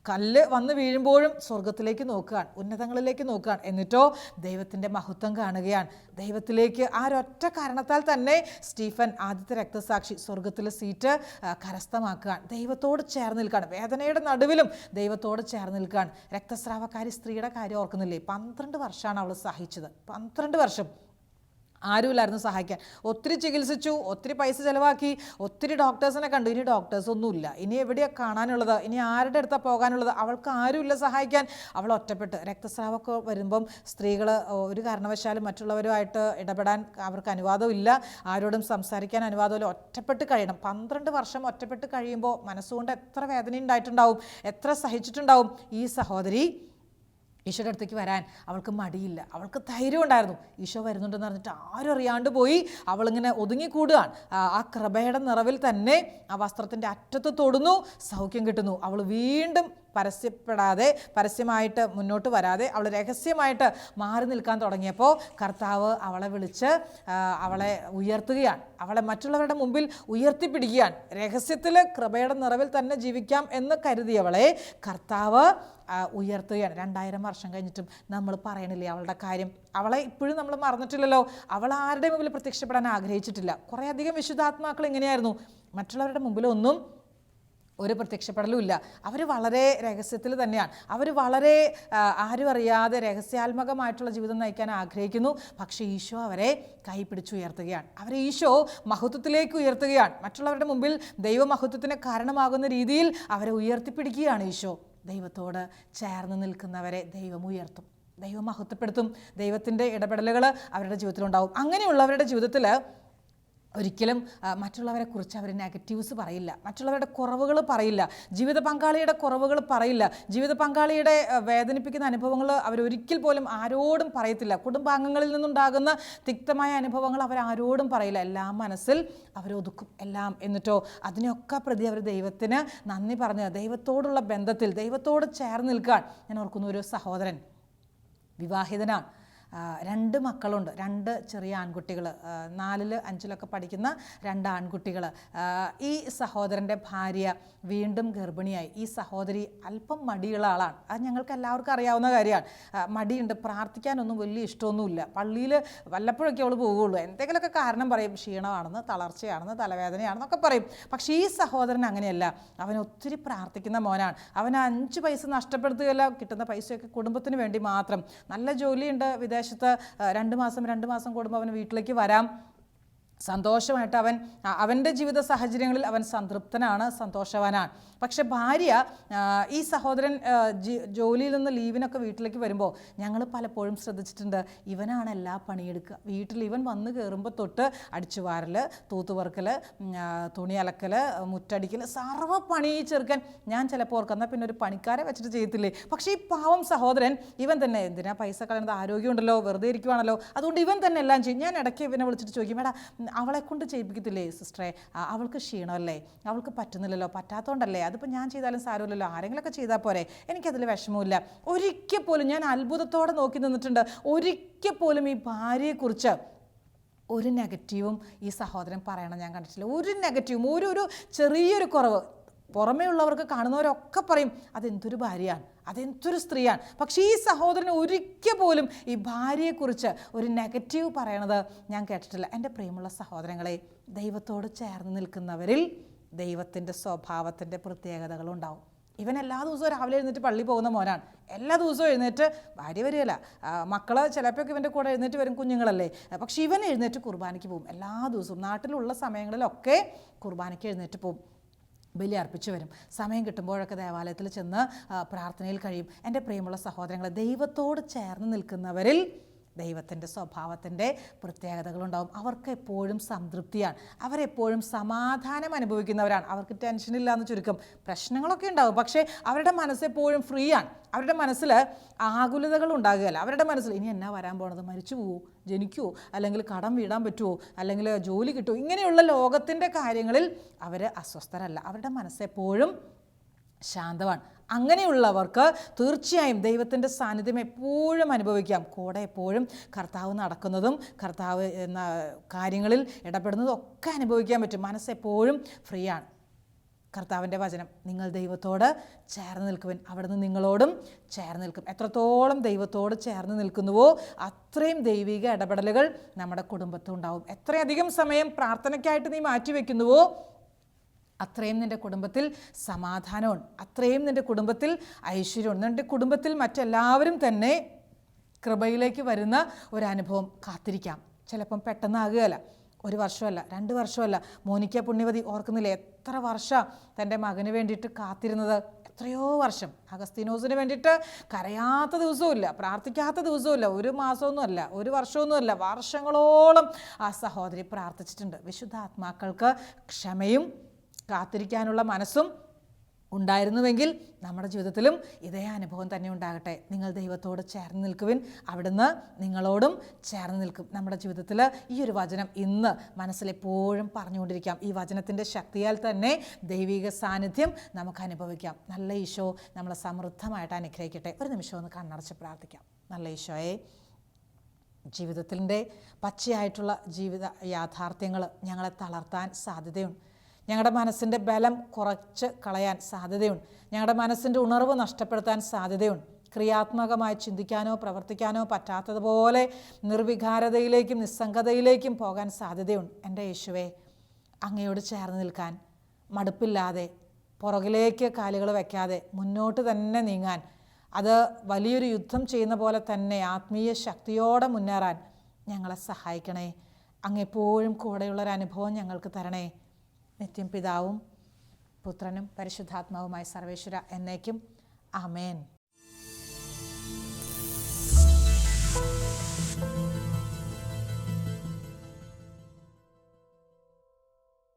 [SPEAKER 2] കല്ല് വന്ന് വീഴുമ്പോഴും സ്വർഗത്തിലേക്ക് നോക്കുകയാണ്, ഉന്നതങ്ങളിലേക്ക് നോക്കുകയാണ്. എന്നിട്ടോ ദൈവത്തിൻ്റെ മഹത്വം കാണുകയാണ്. ദൈവത്തിലേക്ക് ആ ഒരൊറ്റ കാരണത്താൽ തന്നെ സ്റ്റീഫൻ, ആദ്യത്തെ രക്തസാക്ഷി, സ്വർഗത്തിലെ സീറ്റ് കരസ്ഥമാക്കുകയാണ്. ദൈവത്തോട് ചേർന്ന് നിൽക്കുകയാണ്. വേദനയുടെ നടുവിലും ദൈവത്തോട് ചേർന്ന് നിൽക്കുകയാണ്. രക്തസ്രാവക്കാരി സ്ത്രീയുടെ കാര്യം ഓർക്കുന്നില്ലേ? 12 വർഷമാണ് അവൾ സഹിച്ചത്. 12 വർഷം ആരുമില്ലായിരുന്നു സഹായിക്കാൻ. ഒത്തിരി ചികിത്സിച്ചു, ഒത്തിരി പൈസ ചിലവാക്കി, ഒത്തിരി ഡോക്ടേഴ്സിനെ കണ്ടു. ഇനി ഡോക്ടേഴ്സൊന്നുമില്ല. ഇനി എവിടെയാണ് കാണാനുള്ളത്? ഇനി ആരുടെ അടുത്താണ് പോകാനുള്ളത്? അവൾക്ക് ആരുമില്ല സഹായിക്കാൻ. അവൾ ഒറ്റപ്പെട്ട്. രക്തസ്രാവമൊക്കെ വരുമ്പം സ്ത്രീകൾ ഒരു കാരണവശാലും മറ്റുള്ളവരുമായിട്ട് ഇടപെടാൻ അവർക്ക് അനുവാദമില്ല, ആരോടും സംസാരിക്കാൻ അനുവാദമില്ല. ഒറ്റപ്പെട്ട് കഴിയണം. 12 വർഷം ഒറ്റപ്പെട്ട് കഴിയുമ്പോൾ മനസ്സുകൊണ്ട് എത്ര വേദന ഉണ്ടായിട്ടുണ്ടാവും, എത്ര സഹിച്ചിട്ടുണ്ടാവും. ഈ സഹോദരി ഈശോയുടെ അടുത്തേക്ക് വരാൻ അവൾക്ക് മടിയില്ല, അവൾക്ക് ധൈര്യം ഉണ്ടായിരുന്നു. ഈശോ വരുന്നുണ്ടെന്ന് പറഞ്ഞിട്ട് ആരും അറിയാണ്ട് പോയി അവളിങ്ങനെ ഒതുങ്ങിക്കൂടുകയാണ്. ആ കൃപയുടെ നിറവിൽ തന്നെ ആ വസ്ത്രത്തിൻ്റെ അറ്റത്ത് തൊടുന്നു, സൗഖ്യം കിട്ടുന്നു. അവൾ വീണ്ടും പരസ്യമായിട്ട് മുന്നോട്ട് വരാതെ അവൾ രഹസ്യമായിട്ട് മാറി നിൽക്കാൻ തുടങ്ങിയപ്പോൾ കർത്താവ് അവളെ വിളിച്ച് അവളെ ഉയർത്തുകയാണ്. അവളെ മറ്റുള്ളവരുടെ മുമ്പിൽ ഉയർത്തിപ്പിടിക്കുകയാണ്. രഹസ്യത്തിൽ കൃപയുടെ നിറവിൽ തന്നെ ജീവിക്കാം എന്ന് കരുതിയവളെ കർത്താവ് ഉയർത്തുകയാണ്. 2000 വർഷം കഴിഞ്ഞിട്ടും നമ്മൾ പറയണില്ലേ അവളുടെ കാര്യം? അവളെ ഇപ്പോഴും നമ്മൾ മറന്നിട്ടില്ലല്ലോ. അവൾ ആരുടെ മുമ്പിൽ പ്രത്യക്ഷപ്പെടാൻ ആഗ്രഹിച്ചിട്ടില്ല. കുറേയധികം വിശുദ്ധാത്മാക്കൾ ഇങ്ങനെയായിരുന്നു. മറ്റുള്ളവരുടെ മുമ്പിലൊന്നും ഒരു പ്രത്യക്ഷപ്പെടലും ഇല്ല. അവർ വളരെ രഹസ്യത്തിൽ തന്നെയാണ്. അവർ വളരെ ആരും അറിയാതെ രഹസ്യാത്മകമായിട്ടുള്ള ജീവിതം നയിക്കാൻ ആഗ്രഹിക്കുന്നു. പക്ഷേ ഈശോ അവരെ കൈപിടിച്ചുയർത്തുകയാണ്. അവരെ ഈശോ മഹത്വത്തിലേക്ക് ഉയർത്തുകയാണ്. മറ്റുള്ളവരുടെ മുമ്പിൽ ദൈവമഹത്വത്തിന് കാരണമാകുന്ന രീതിയിൽ അവരെ ഉയർത്തിപ്പിടിക്കുകയാണ് ഈശോ. ദൈവത്തോട് ചേർന്ന് നിൽക്കുന്നവരെ ദൈവം ഉയർത്തും, ദൈവം മഹത്വപ്പെടുത്തും. ദൈവത്തിൻ്റെ ഇടപെടലുകൾ അവരുടെ ജീവിതത്തിലുണ്ടാവും. അങ്ങനെയുള്ളവരുടെ ജീവിതത്തിൽ ഒരിക്കലും മറ്റുള്ളവരെക്കുറിച്ച് അവർ നെഗറ്റീവ്സ് പറയില്ല, മറ്റുള്ളവരുടെ കുറവുകൾ പറയില്ല, ജീവിത പങ്കാളിയുടെ കുറവുകൾ പറയില്ല, ജീവിത പങ്കാളിയുടെ വേദനിപ്പിക്കുന്ന അനുഭവങ്ങൾ അവരൊരിക്കൽ പോലും ആരോടും പറയത്തില്ല. കുടുംബാംഗങ്ങളിൽ നിന്നുണ്ടാകുന്ന തിക്തമായ അനുഭവങ്ങൾ അവരാരോടും പറയില്ല. എല്ലാം മനസ്സിൽ അവരൊതുക്കും എല്ലാം. എന്നിട്ടോ അതിനൊക്കെ പ്രതി അവർ ദൈവത്തിന് നന്ദി പറഞ്ഞ് ദൈവത്തോടുള്ള ബന്ധത്തിൽ ദൈവത്തോട് ചേർന്ന് നിൽക്കാൻ. ഞാൻ ഓർക്കുന്ന ഒരു സഹോദരൻ വിവാഹിതനാണ്. 2 മക്കളുണ്ട്, 2 ചെറിയ ആൺകുട്ടികൾ, 4, 5 പഠിക്കുന്ന 2 ആൺകുട്ടികൾ. ഈ സഹോദരൻ്റെ ഭാര്യ വീണ്ടും ഗർഭിണിയായി. ഈ സഹോദരി അല്പം മടിയുള്ള ആളാണ്. അത് ഞങ്ങൾക്ക് എല്ലാവർക്കും അറിയാവുന്ന കാര്യമാണ്. മടിയുണ്ട്, പ്രാർത്ഥിക്കാനൊന്നും വലിയ ഇഷ്ടമൊന്നുമില്ല. പള്ളിയിൽ വല്ലപ്പോഴൊക്കെ അവൾ പോവുകയുള്ളൂ. എന്തെങ്കിലുമൊക്കെ കാരണം പറയും, ക്ഷീണമാണെന്ന്, തളർച്ചയാണെന്ന്, തലവേദനയാണെന്നൊക്കെ പറയും. പക്ഷേ ഈ സഹോദരൻ അങ്ങനെയല്ല. അവൻ ഒത്തിരി പ്രാർത്ഥിക്കുന്ന മോനാണ്. അവൻ 5 പൈസ നഷ്ടപ്പെടുത്തുകയല്ല, കിട്ടുന്ന പൈസയൊക്കെ കുടുംബത്തിന് വേണ്ടി മാത്രം. നല്ല ജോലിയുണ്ട് വിദേശത്ത്. 2 മാസം കൂടുമ്പോൾ അവന് വീട്ടിലേക്ക് വരാം. സന്തോഷമായിട്ട് അവൻ്റെ ജീവിത സാഹചര്യങ്ങളിൽ അവൻ സംതൃപ്തനാണ്, സന്തോഷവാനാണ്. പക്ഷെ ഭാര്യ, ഈ സഹോദരൻ ജോലിയിൽ നിന്ന് ലീവിനൊക്കെ വീട്ടിലേക്ക് വരുമ്പോൾ ഞങ്ങൾ പലപ്പോഴും ശ്രദ്ധിച്ചിട്ടുണ്ട്, ഇവനാണ് എല്ലാ പണിയെടുക്കുക. വീട്ടിൽ ഇവൻ വന്ന് കയറുമ്പോൾ തൊട്ട് അടിച്ചുവാരൽ, തൂത്തുവർക്കൽ, തുണി അലക്കൽ, മുറ്റടിക്കൽ, സർവ്വ പണി ചെറുക്കൻ. ഞാൻ ചിലപ്പോൾ ഓർക്കുന്ന പിന്നെ ഒരു പണിക്കാരെ വെച്ചിട്ട് ചെയ്യത്തില്ലേ. പക്ഷേ ഈ പാവം സഹോദരൻ ഇവൻ തന്നെ, എന്തിനാ പൈസ കളയുന്നത്, ആരോഗ്യമുണ്ടല്ലോ, വെറുതെ ഇരിക്കുവാണല്ലോ, അതുകൊണ്ട് ഇവൻ തന്നെ എല്ലാം ചെയ്യും. ഞാൻ ഇടയ്ക്ക് ഇവനെ വിളിച്ചിട്ട് ചോദിക്കും, എടാ അവളെ കൊണ്ട് ചെയ്യിപ്പിക്കത്തില്ലേ സിസ്റ്ററെ, അവൾക്ക് ക്ഷീണമല്ലേ, അവൾക്ക് പറ്റുന്നില്ലല്ലോ, പറ്റാത്തതുകൊണ്ടല്ലേ, അതിപ്പോൾ ഞാൻ ചെയ്താലും സാരമില്ലല്ലോ, ആരെങ്കിലുമൊക്കെ ചെയ്താൽ പോരെ, എനിക്കതിൽ വിഷമമില്ല. ഒരിക്കൽ പോലും ഞാൻ അത്ഭുതത്തോടെ നോക്കി നിന്നിട്ടുണ്ട്. ഒരിക്കൽ പോലും ഈ ഭാര്യയെക്കുറിച്ച് ഒരു നെഗറ്റീവും ഈ സഹോദരൻ പറയണം ഞാൻ കണ്ടിട്ടില്ല. ഒരു നെഗറ്റീവും, ഒരു ചെറിയൊരു കുറവ് പുറമേ ഉള്ളവർക്ക് കാണുന്നവരൊക്കെ പറയും അതെന്തൊരു ഭാര്യയാണ്, അതെന്തൊരു സ്ത്രീയാണ്. പക്ഷേ ഈ സഹോദരന് ഒരിക്കൽ പോലും ഈ ഭാര്യയെക്കുറിച്ച് ഒരു നെഗറ്റീവ് പറയണത് ഞാൻ കേട്ടിട്ടില്ല. എൻ്റെ പ്രിയമുള്ള സഹോദരങ്ങളെ, ദൈവത്തോട് ചേർന്ന് നിൽക്കുന്നവരിൽ ദൈവത്തിൻ്റെ സ്വഭാവത്തിൻ്റെ പ്രത്യേകതകളുണ്ടാവും. ഇവൻ എല്ലാ ദിവസവും രാവിലെ എഴുന്നേറ്റ് പള്ളി പോകുന്ന മോനാണ്. എല്ലാ ദിവസവും എഴുന്നേറ്റ്, ഭാര്യ വരികയില്ല, മക്കൾ ചിലപ്പോൾ ഇവൻ്റെ കൂടെ എഴുന്നേറ്റ് വരും, കുഞ്ഞുങ്ങളല്ലേ, പക്ഷേ ഇവൻ എഴുന്നേറ്റ് കുർബാനയ്ക്ക് പോകും. എല്ലാ ദിവസവും നാട്ടിലുള്ള സമയങ്ങളിലൊക്കെ കുർബാനയ്ക്ക് എഴുന്നേറ്റ് പോകും, ബലി അർപ്പിച്ചു വരും. സമയം കിട്ടുമ്പോഴൊക്കെ ദേവാലയത്തിൽ ചെന്ന് പ്രാർത്ഥനയിൽ കഴിയും. എൻ്റെ പ്രിയമുള്ള സഹോദരങ്ങളെ, ദൈവത്തോട് ചേർന്ന് നിൽക്കുന്നവരിൽ ദൈവത്തിൻ്റെ സ്വഭാവത്തിൻ്റെ പ്രത്യേകതകളുണ്ടാവും. അവർക്ക് എപ്പോഴും സംതൃപ്തിയാണ്, അവരെപ്പോഴും സമാധാനം അനുഭവിക്കുന്നവരാണ്. അവർക്ക് ടെൻഷനില്ല എന്ന് ചുരുക്കം. പ്രശ്നങ്ങളൊക്കെ ഉണ്ടാവും, പക്ഷേ അവരുടെ മനസ്സെപ്പോഴും ഫ്രീ ആണ്. അവരുടെ മനസ്സിൽ ആകുലതകൾ ഉണ്ടാകുകയല്ല. അവരുടെ മനസ്സിൽ ഇനി എന്നാ വരാൻ പോണത്, മരിച്ചു പോവോ, ജനിക്കുമോ, അല്ലെങ്കിൽ കടം വീടാൻ പറ്റുമോ, അല്ലെങ്കിൽ ജോലി കിട്ടുമോ, ഇങ്ങനെയുള്ള ലോകത്തിൻ്റെ കാര്യങ്ങളിൽ അവർ അസ്വസ്ഥരല്ല. അവരുടെ മനസ്സെപ്പോഴും ശാന്തമാണ്. അങ്ങനെയുള്ളവർക്ക് തീർച്ചയായും ദൈവത്തിൻ്റെ സാന്നിധ്യം എപ്പോഴും അനുഭവിക്കാം. കൂടെ എപ്പോഴും കർത്താവ് നടക്കുന്നതും കർത്താവ് എന്ന കാര്യങ്ങളിൽ ഇടപെടുന്നതും ഒക്കെ അനുഭവിക്കാൻ പറ്റും. മനസ്സെപ്പോഴും ഫ്രീ ആണ്. കർത്താവിൻ്റെ വചനം, നിങ്ങൾ ദൈവത്തോട് ചേർന്ന് നിൽക്കുവിൻ, അവിടുന്ന് നിങ്ങളോടും ചേർന്ന് നിൽക്കും. എത്രത്തോളം ദൈവത്തോട് ചേർന്ന് നിൽക്കുന്നുവോ അത്രയും ദൈവിക ഇടപെടലുകൾ നമ്മുടെ കുടുംബത്തിൽ ഉണ്ടാവും. എത്രയധികം സമയം പ്രാർത്ഥനയ്ക്കായിട്ട് നീ മാറ്റിവെക്കുന്നുവോ അത്രയും നിൻ്റെ കുടുംബത്തിൽ സമാധാനമുണ്ട്, അത്രയും നിൻ്റെ കുടുംബത്തിൽ ഐശ്വര്യമുണ്ട്. നിൻ്റെ കുടുംബത്തിൽ മറ്റെല്ലാവരും തന്നെ കൃപയിലേക്ക് വരുന്ന ഒരനുഭവം കാത്തിരിക്കാം. ചിലപ്പം പെട്ടെന്നാകുകയല്ല, 1 വർഷമല്ല, 2 വർഷമല്ല. മോനിക്ക പുണ്യവതി ഓർക്കുന്നില്ലേ, എത്ര വർഷം തൻ്റെ മകന് വേണ്ടിയിട്ട് കാത്തിരുന്നത്, എത്രയോ വർഷം. അഗസ്തീനോസിന് വേണ്ടിയിട്ട് കരയാത്ത ദിവസവുമില്ല, പ്രാർത്ഥിക്കാത്ത ദിവസവുമില്ല. 1 മാസമൊന്നുമല്ല, 1 വർഷമൊന്നുമല്ല, വർഷങ്ങളോളം ആ സഹോദരി പ്രാർത്ഥിച്ചിട്ടുണ്ട്. വിശുദ്ധാത്മാക്കൾക്ക് ക്ഷമയും കാത്തിരിക്കാനുള്ള മനസ്സും ഉണ്ടായിരുന്നുവെങ്കിൽ നമ്മുടെ ജീവിതത്തിലും ഇതേ അനുഭവം തന്നെ ഉണ്ടാകട്ടെ. നിങ്ങൾ ദൈവത്തോട് ചേർന്ന് നിൽക്കുവിൻ, അവിടുന്ന് നിങ്ങളോടും ചേർന്ന് നിൽക്കും. നമ്മുടെ ജീവിതത്തിൽ ഈ ഒരു വചനം ഇന്ന് മനസ്സിലെപ്പോഴും പറഞ്ഞുകൊണ്ടിരിക്കാം. ഈ വചനത്തിൻ്റെ ശക്തിയാൽ തന്നെ ദൈവിക സാന്നിധ്യം നമുക്ക് അനുഭവിക്കാം. നല്ല ഈശോ നമ്മളെ സമൃദ്ധമായിട്ട് അനുഗ്രഹിക്കട്ടെ. ഒരു നിമിഷം ഒന്ന് കണ്ണടച്ച് പ്രാർത്ഥിക്കാം. നല്ല ഈശോയെ, ജീവിതത്തിൻ്റെ പച്ചയായിട്ടുള്ള ജീവിത യാഥാർത്ഥ്യങ്ങൾ ഞങ്ങളെ തളർത്താൻ സാധ്യതയുണ്ട്. ഞങ്ങളുടെ മനസ്സിൻ്റെ ബലം കുറച്ച് കളയാൻ സാധ്യതയുണ്ട്. ഞങ്ങളുടെ മനസ്സിൻ്റെ ഉണർവ് നഷ്ടപ്പെടുത്താൻ സാധ്യതയുണ്ട്. ക്രിയാത്മകമായി ചിന്തിക്കാനോ പ്രവർത്തിക്കാനോ പറ്റാത്തതുപോലെ നിർവികാരതയിലേക്കും നിസ്സംഗതയിലേക്കും പോകാൻ സാധ്യതയുണ്ട്. എൻ്റെ യേശുവേ, അങ്ങയോട് ചേർന്ന് നിൽക്കാൻ, മടുപ്പില്ലാതെ പുറകിലേക്ക് കാലുകൾ വയ്ക്കാതെ മുന്നോട്ട് തന്നെ നീങ്ങാൻ, അത് വലിയൊരു യുദ്ധം ചെയ്യുന്ന പോലെ തന്നെ ആത്മീയ ശക്തിയോടെ മുന്നേറാൻ ഞങ്ങളെ സഹായിക്കണേ. അങ്ങെപ്പോഴും കൂടെയുള്ളൊരനുഭവം ഞങ്ങൾക്ക് തരണേ. നിത്യം പിതാവും പുത്രനും പരിശുദ്ധാത്മാവുമായ സർവേശ്വര എന്നേക്കും ആമേൻ.